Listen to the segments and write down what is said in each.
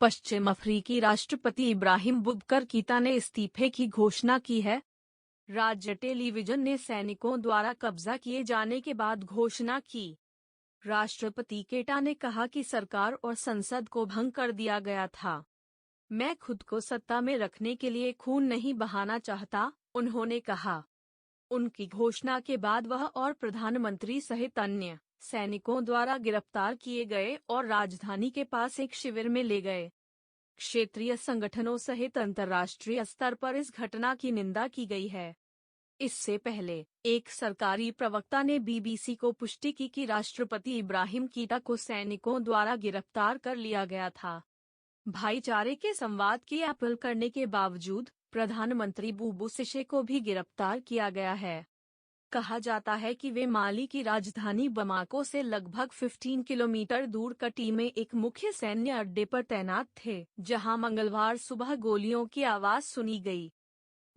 पश्चिम अफ्रीकी राष्ट्रपति इब्राहिम बुबकर कीता ने इस्तीफे की घोषणा की है। राज्य टेलीविजन ने सैनिकों द्वारा कब्जा किए जाने के बाद घोषणा की। राष्ट्रपति केटा ने कहा कि सरकार और संसद को भंग कर दिया गया था। मैं खुद को सत्ता में रखने के लिए खून नहीं बहाना चाहता, उन्होंने कहा। उनकी घोषणा के बाद वह और प्रधानमंत्री सहित अन्य सैनिकों द्वारा गिरफ्तार किए गए और राजधानी के पास एक शिविर में ले गए। क्षेत्रीय संगठनों सहित अंतर्राष्ट्रीय स्तर पर इस घटना की निंदा की गई है। इससे पहले एक सरकारी प्रवक्ता ने बीबीसी को पुष्टि की कि राष्ट्रपति इब्राहिम कीटा को सैनिकों द्वारा गिरफ्तार कर लिया गया था। भाईचारे के संवाद की अपील करने के बावजूद प्रधानमंत्री बूबू सिसे को भी गिरफ्तार किया गया है। कहा जाता है कि वे माली की राजधानी बमाको से लगभग 15 किलोमीटर दूर कटी में एक मुख्य सैन्य अड्डे पर तैनात थे, जहां मंगलवार सुबह गोलियों की आवाज सुनी गई।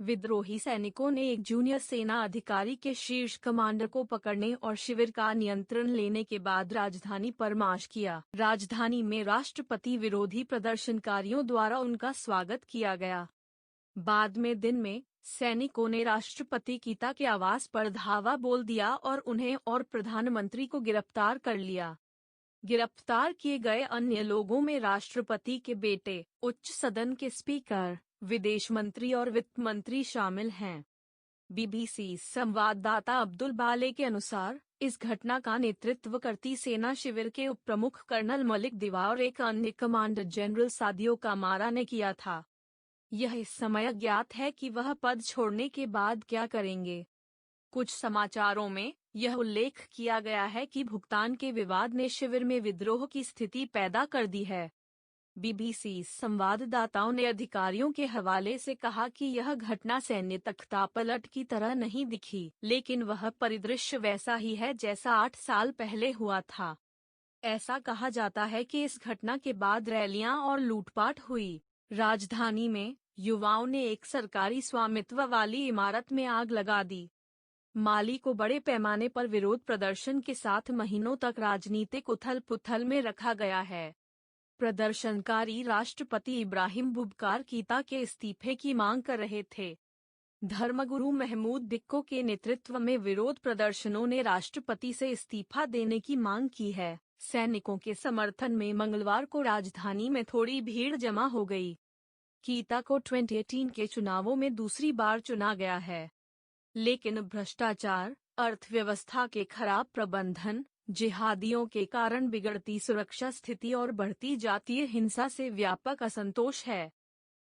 विद्रोही सैनिकों ने एक जूनियर सेना अधिकारी के शीर्ष कमांडर को पकड़ने और शिविर का नियंत्रण लेने के बाद राजधानी पर मार्च किया। राजधानी में राष्ट्रपति विरोधी प्रदर्शनकारियों द्वारा उनका स्वागत किया गया। बाद में दिन में सैनिकों ने राष्ट्रपति कीता के आवास पर धावा बोल दिया और उन्हें और प्रधानमंत्री को गिरफ्तार कर लिया। गिरफ्तार किए गए अन्य लोगों में राष्ट्रपति के बेटे, उच्च सदन के स्पीकर, विदेश मंत्री और वित्त मंत्री शामिल हैं। बीबीसी संवाददाता अब्दुल बाले के अनुसार इस घटना का नेतृत्व करती सेना शिविर के उप प्रमुख कर्नल मलिक दिवा और एक अन्य कमांडर जनरल सादियो कामारा ने किया था। यह इस समय ज्ञात है कि वह पद छोड़ने के बाद क्या करेंगे। कुछ समाचारों में यह उल्लेख किया गया है कि भुगतान के विवाद ने शिविर में विद्रोह की स्थिति पैदा कर दी है। बीबीसी संवाददाताओं ने अधिकारियों के हवाले से कहा कि यह घटना सैन्य तख्तापलट की तरह नहीं दिखी, लेकिन वह परिदृश्य वैसा ही है जैसा 8 साल पहले हुआ था। ऐसा कहा जाता है कि इस घटना के बाद रैलियां और लूटपाट हुई। राजधानी में युवाओं ने एक सरकारी स्वामित्व वाली इमारत में आग लगा दी। माली को बड़े पैमाने पर विरोध प्रदर्शन के साथ महीनों तक राजनीतिक उथल-पुथल में रखा गया है। प्रदर्शनकारी राष्ट्रपति इब्राहिम बुबकार कीता के इस्तीफे की मांग कर रहे थे। धर्मगुरु महमूद दिक्को के नेतृत्व में विरोध प्रदर्शनों ने राष्ट्रपति से इस्तीफा देने की मांग की है। सैनिकों के समर्थन में मंगलवार को राजधानी में थोड़ी भीड़ जमा हो गई। कीता को 2018 के चुनावों में दूसरी बार चुना गया है, लेकिन भ्रष्टाचार, अर्थव्यवस्था के खराब प्रबंधन, जिहादियों के कारण बिगड़ती सुरक्षा स्थिति और बढ़ती जातीय हिंसा से व्यापक असंतोष है।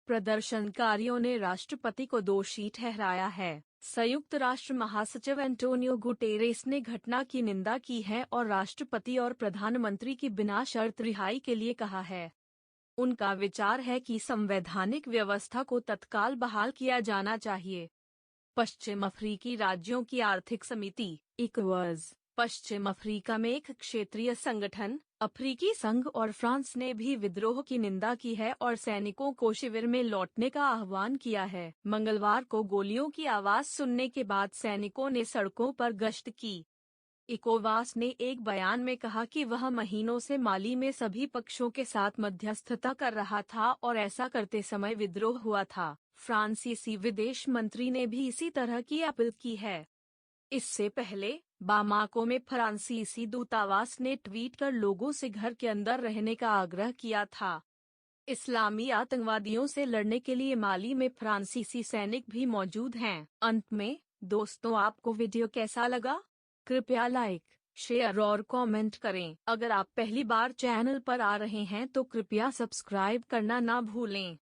प्रदर्शनकारियों ने राष्ट्रपति को दोषी ठहराया है। संयुक्त राष्ट्र महासचिव एंटोनियो गुटेरेस ने घटना की निंदा की है और राष्ट्रपति और प्रधानमंत्री की बिना शर्त रिहाई के लिए कहा है। उनका विचार है कि संवैधानिक व्यवस्था को तत्काल बहाल किया जाना चाहिए। पश्चिम अफ्रीकी राज्यों की आर्थिक समिति इकोवास पश्चिम अफ्रीका में एक क्षेत्रीय संगठन, अफ्रीकी संघ और फ्रांस ने भी विद्रोह की निंदा की है और सैनिकों को शिविर में लौटने का आह्वान किया है। मंगलवार को गोलियों की आवाज सुनने के बाद सैनिकों ने सड़कों पर गश्त की। इकोवास ने एक बयान में कहा कि वह महीनों से माली में सभी पक्षों के साथ मध्यस्थता कर रहा था और ऐसा करते समय विद्रोह हुआ था। फ्रांसीसी विदेश मंत्री ने भी इसी तरह की अपील की है। इससे पहले बामाको में फ्रांसीसी दूतावास ने ट्वीट कर लोगों से घर के अंदर रहने का आग्रह किया था। इस्लामी आतंकवादियों से लड़ने के लिए माली में फ्रांसीसी सैनिक भी मौजूद हैं। अंत में दोस्तों, आपको वीडियो कैसा लगा? कृपया लाइक, शेयर और कमेंट करें। अगर आप पहली बार चैनल पर आ रहे हैं तो कृपया सब्सक्राइब करना ना भूलें।